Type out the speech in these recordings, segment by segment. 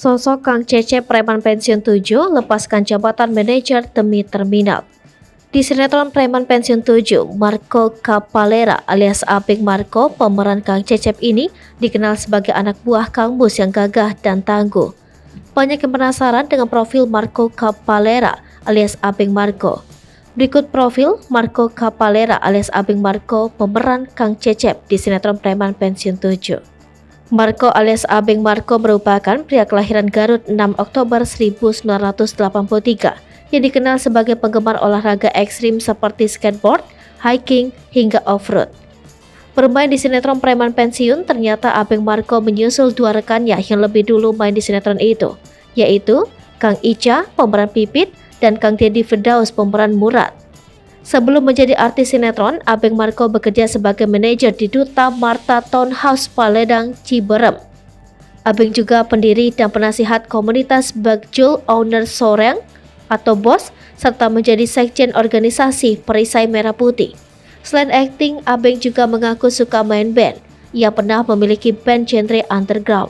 Sosok Kang Cecep preman pensiun 7 lepaskan jabatan manajer demi terminal. Di sinetron Preman Pensiun 7, Marco Capalera alias Aping Marco, pemeran Kang Cecep ini dikenal sebagai anak buah Kang Mus yang gagah dan tangguh. Banyak yang penasaran dengan profil Marco Capalera alias Aping Marco. Berikut profil Marco Capalera alias Aping Marco, pemeran Kang Cecep di sinetron Preman Pensiun 7. Marco alias Aping Marco merupakan pria kelahiran Garut 6 Oktober 1983 yang dikenal sebagai penggemar olahraga ekstrim seperti skateboard, hiking, hingga off-road. Bermain di sinetron Preman Pensiun, ternyata Aping Marco menyusul dua rekannya yang lebih dulu main di sinetron itu, yaitu Kang Ica, pemeran Pipit, dan Kang Deddy Firdaus, pemeran Murad. Sebelum menjadi artis sinetron, Aping Marco bekerja sebagai manajer di Duta Marta Townhouse Paledang, Ciberem. Aping juga pendiri dan penasihat komunitas Bagjul Owner Soreng atau BOS, serta menjadi sekjen organisasi Perisai Merah Putih. Selain akting, Aping juga mengaku suka main band. Ia pernah memiliki band genre underground.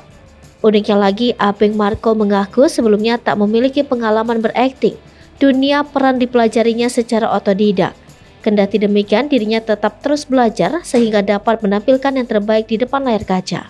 Uniknya lagi, Aping Marco mengaku sebelumnya tak memiliki pengalaman berakting. Dunia peran dipelajarinya secara otodidak. Kendati demikian, dirinya tetap terus belajar sehingga dapat menampilkan yang terbaik di depan layar kaca.